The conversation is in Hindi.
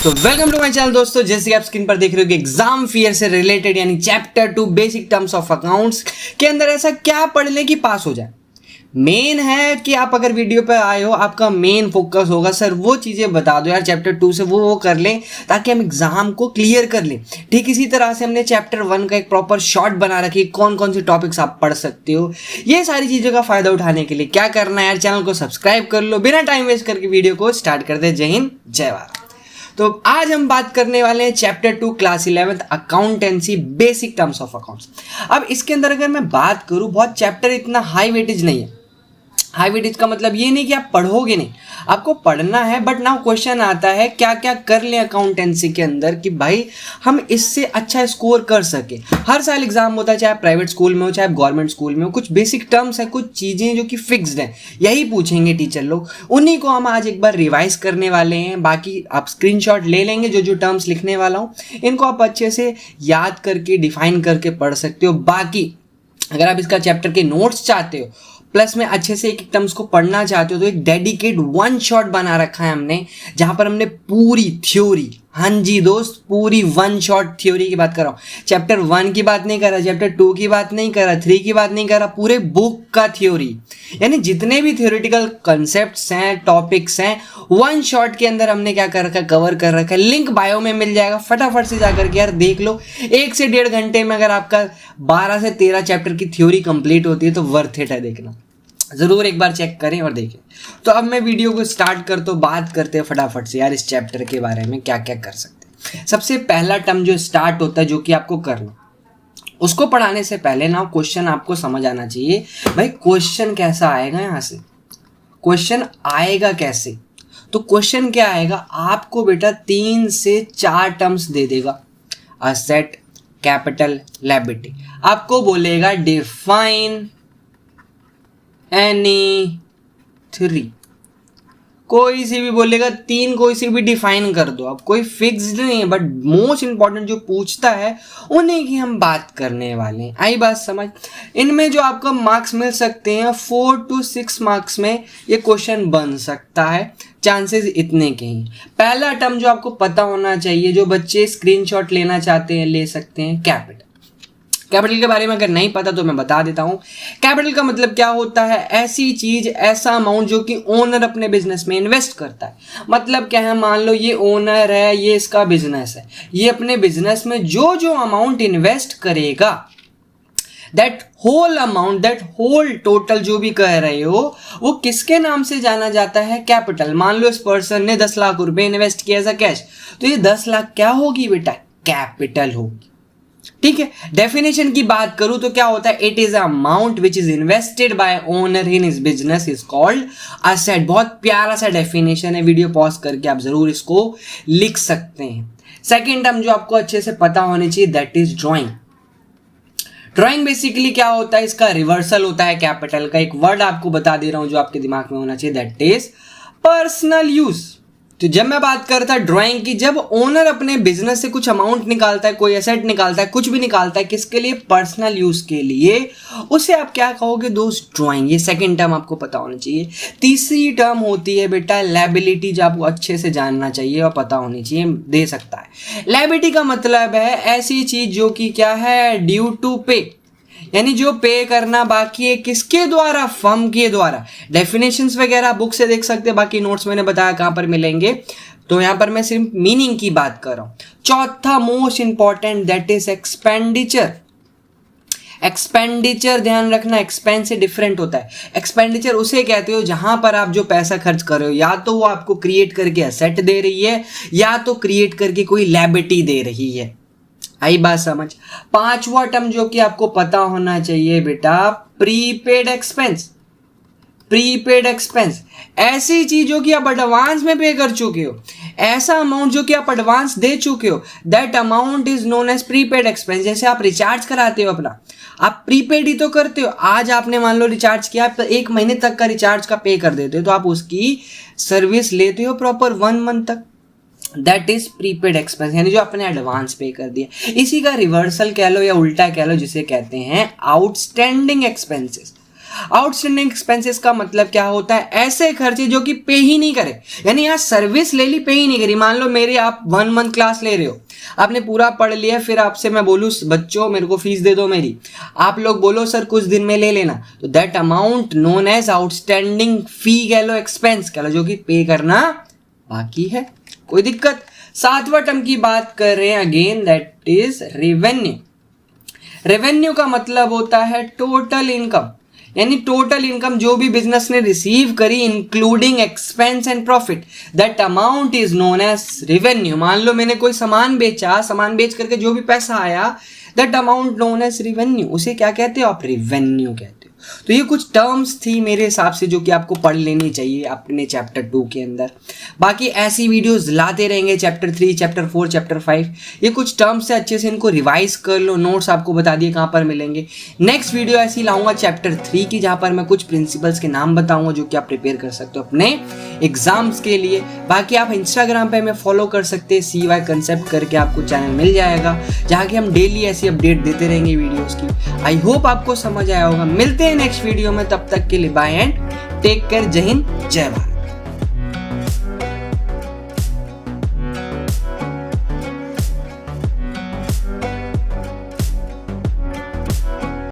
तो वेलकम टू माय चैनल दोस्तों। जैसे कि आप स्क्रीन पर देख रहे हो कि एग्जाम फियर से रिलेटेड यानी chapter 2 basic terms of accounts के अंदर ऐसा क्या पढ़ लें कि पास हो जाए। मेन है कि आप अगर वीडियो पे आए हो, आपका मेन फोकस होगा सर वो चीज़ें बता दो यार चैप्टर 2 से वो कर लें ताकि हम एग्जाम को क्लियर कर लें। ठीक इसी तरह से हमने चैप्टर 1 का एक प्रॉपर शॉर्ट बना रखी, कौन कौन से टॉपिक्स आप पढ़ सकते हो। ये सारी चीज़ों का फायदा उठाने के लिए क्या करना है यार, चैनल को सब्सक्राइब कर लो। बिना टाइम वेस्ट करके वीडियो को स्टार्ट कर दे। जय हिंद जय भारत। तो आज हम बात करने वाले हैं chapter 2 class 11 accountancy basic terms of accounts. अब इसके अंदर अगर मैं बात करूं, बहुत चैप्टर इतना हाई वेटेज नहीं है। हाई वेटेज का मतलब ये नहीं कि आप पढ़ोगे नहीं, आपको पढ़ना है, बट नाउ क्वेश्चन आता है क्या क्या कर लें अकाउंटेंसी के अंदर कि भाई हम इससे अच्छा स्कोर कर सके। हर साल एग्जाम होता है, चाहे प्राइवेट स्कूल में हो चाहे गवर्नमेंट स्कूल में हो। कुछ बेसिक टर्म्स है, कुछ चीज़ें जो कि फिक्स्ड हैं, यही पूछेंगे टीचर लोग, उन्हीं को हम आज एक बार रिवाइज करने वाले हैं। बाकी आप स्क्रीनशॉट ले लेंगे, जो जो टर्म्स लिखने वाला हूँ इनको आप अच्छे से याद करके डिफाइन करके पढ़ सकते हो। बाकी अगर आप इसका चैप्टर के नोट्स चाहते हो, प्लस में अच्छे से एक एक टर्म्स को पढ़ना चाहते हो, तो एक डेडिकेट वन शॉट बना रखा है हमने, जहां पर हमने पूरी थ्योरी, हाँ जी दोस्त, पूरी वन शॉट थ्योरी की बात कर रहा हूँ। चैप्टर 1 की बात नहीं कर रहा, चैप्टर 2 की बात नहीं कर रहा, 3 की बात नहीं कर रहा, पूरे बुक का थ्योरी, यानी जितने भी थ्योरेटिकल कंसेप्ट्स हैं, टॉपिक्स हैं, वन शॉट के अंदर हमने क्या कर रखा है, कवर कर रखा है। लिंक बायो में मिल जाएगा, फटाफट से जाकर के यार देख लो। 1 से 1.5 घंटे में अगर आपका 12 से 13 चैप्टर की थ्योरी कंप्लीट होती है तो वर्थ इट है देखना। ज़रूर एक बार चेक करें और देखें। तो अब मैं वीडियो को स्टार्ट करता हूँ, बात करते हैं फटाफट से यार इस चैप्टर के बारे में क्या क्या कर सकते हैं। सबसे पहला टर्म जो स्टार्ट होता है, जो कि आपको करना, उसको पढ़ाने से पहले ना क्वेश्चन आपको समझ आना चाहिए। भाई क्वेश्चन कैसा आएगा, यहाँ से क्वेश्चन आएगा कैसे? तो क्वेश्चन क्या आएगा, आपको बेटा 3 से 4 टर्म्स दे देगा, असेट, कैपिटल, लायबिलिटी। आपको बोलेगा डिफाइन एनी 3, कोई सी भी बोलेगा, 3 कोई सी भी डिफाइन कर दो। अब कोई फिक्स्ड नहीं है, बट मोस्ट इंपॉर्टेंट जो पूछता है उन्हीं की हम बात करने वाले हैं। आई बात समझ? इनमें जो आपको मार्क्स मिल सकते हैं 4 to 6 मार्क्स में ये क्वेश्चन बन सकता है, चांसेस इतने के ही। पहला टर्म जो आपको पता होना चाहिए, जो बच्चे स्क्रीनशॉट लेना चाहते हैं ले सकते हैं, कैपिटल। कैपिटल के बारे में अगर नहीं पता तो मैं बता देता हूँ। कैपिटल का मतलब क्या होता है, ऐसी चीज, ऐसा अमाउंट जो कि ओनर अपने बिजनेस में इन्वेस्ट करता है। मतलब क्या है, मान लो ये ओनर है, ये इसका बिजनेस है, ये अपने बिजनेस में जो जो अमाउंट इन्वेस्ट करेगा, that whole amount, that whole total जो भी कह रहे हो, वो किसके नाम से जाना जाता है, कैपिटल। मान लो इस पर्सन ने 10 लाख रुपए इन्वेस्ट किया एज अ कैश, तो ये 10 लाख क्या होगी बेटा, कैपिटल होगी। ठीक है। डेफिनेशन की बात करूं तो क्या होता है, it is amount which is invested bye owner in his business is called asset. बहुत प्यारा सा डेफिनेशन है, वीडियो पॉज करके आप जरूर इसको लिख सकते हैं। सेकेंड टर्म जो आपको अच्छे से पता होनी चाहिए, that is drawing. Drawing basically क्या होता है, इसका रिवर्सल होता है कैपिटल का। एक वर्ड आपको बता दे रहा हूं जो आपके दिमाग में होना चाहिए, दैट इज पर्सनल यूज। तो जब मैं बात करता ड्राइंग की, जब ओनर अपने बिजनेस से कुछ अमाउंट निकालता है, कोई एसेट निकालता है, कुछ भी निकालता है, किसके लिए, पर्सनल यूज के लिए, उसे आप क्या कहोगे दोस्त, ड्राइंग। ये सेकंड टर्म आपको पता होना चाहिए। तीसरी टर्म होती है बेटा लायबिलिटी, जो आपको अच्छे से जानना चाहिए और पता होनी चाहिए, दे सकता है। लायबिलिटी का मतलब है ऐसी चीज जो कि क्या है, ड्यू टू पे, यानी जो पे करना बाकी है, किसके द्वारा, फर्म के द्वारा। डेफिनेशंस वगैरह बुक से देख सकते हैं, बाकी नोट्स मैंने बताया कहां पर मिलेंगे। तो यहां पर मैं सिर्फ मीनिंग की बात कर रहा हूं। चौथा most important, that is expenditure. Expenditure ध्यान रखना, एक्सपेंस से डिफरेंट होता है। एक्सपेंडिचर उसे कहते हो जहां पर आप जो पैसा खर्च कर रहे हो, या तो वो आपको क्रिएट करके एसेट दे रही है, या तो क्रिएट करके कोई लायबिलिटी दे रही है। आई बात समझ? पांचवा टर्म जो कि आपको पता होना चाहिए बेटा, प्रीपेड एक्सपेंस। प्रीपेड एक्सपेंस ऐसी चीज जो कि आप एडवांस में पे कर चुके हो, ऐसा अमाउंट जो कि आप एडवांस दे चुके हो, that amount is known as prepaid expense. जैसे आप रिचार्ज कराते हो अपना, आप प्रीपेड ही तो करते हो। आज आपने मान लो रिचार्ज किया, आप 1 महीने तक का रिचार्ज का पे कर देते हो, तो आप उसकी सर्विस लेते हो प्रॉपर 1 मंथ तक, दैट इज प्रीपेड एक्सपेंस, यानी जो आपने एडवांस पे कर दिया। इसी का रिवर्सल कह लो या उल्टा कह लो, जिसे कहते हैं आउटस्टैंडिंग एक्सपेंसेस। आउटस्टैंडिंग एक्सपेंसेस का मतलब क्या होता है, ऐसे खर्चे जो कि पे ही नहीं करे, यानी यहाँ सर्विस ले ली पे ही नहीं करी। मान लो मेरे आप 1 मंथ क्लास ले रहे हो, आपने पूरा पढ़ लिया, फिर आपसे मैं बोलूँ बच्चों मेरे को फीस दे दो मेरी, आप लोग बोलो सर कुछ दिन में ले लेना, तो that amount known as outstanding fee कह लो, एक्सपेंस कह लो, जो कि पे करना बाकी है। कोई दिक्कत। 7वां टर्म की बात कर रहे हैं again, that is revenue. Revenue का मतलब होता है टोटल इनकम, यानी टोटल इनकम जो भी बिजनेस ने रिसीव करी including expense and profit, that amount is known as revenue. मान लो मैंने कोई सामान बेचा, सामान बेच करके जो भी पैसा आया, that amount known as revenue, उसे क्या कहते हो आप, रेवेन्यू कहते हो। तो ये कुछ टर्म्स थी मेरे हिसाब से जो कि आपको पढ़ लेनी चाहिए अपने चैप्टर 2 के अंदर। बाकी ऐसी वीडियोस लाते रहेंगे, चैप्टर 3, चैप्टर 4, चैप्टर 5। ये कुछ टर्म्स है, अच्छे से इनको रिवाइज कर लो, नोट्स आपको बता दिए कहाँ पर मिलेंगे। नेक्स्ट वीडियो ऐसी लाऊंगा चैप्टर 3 की, जहाँ पर मैं कुछ प्रिंसिपल्स के नाम बताऊंगा जो कि आप प्रिपेयर कर सकते हो अपने एग्जाम्स के लिए। बाकी आप इंस्टाग्राम पे हमें फॉलो कर सकते हैं, CY कंसेप्ट करके आपको चैनल मिल जाएगा, जहाँ की हम डेली ऐसी अपडेट देते रहेंगे वीडियोस की। आई होप आपको समझ आया होगा। मिलते हैं नेक्स्ट वीडियो में, तब तक के लिए बाय एंड टेक केयर। जय हिंद, जय भारत।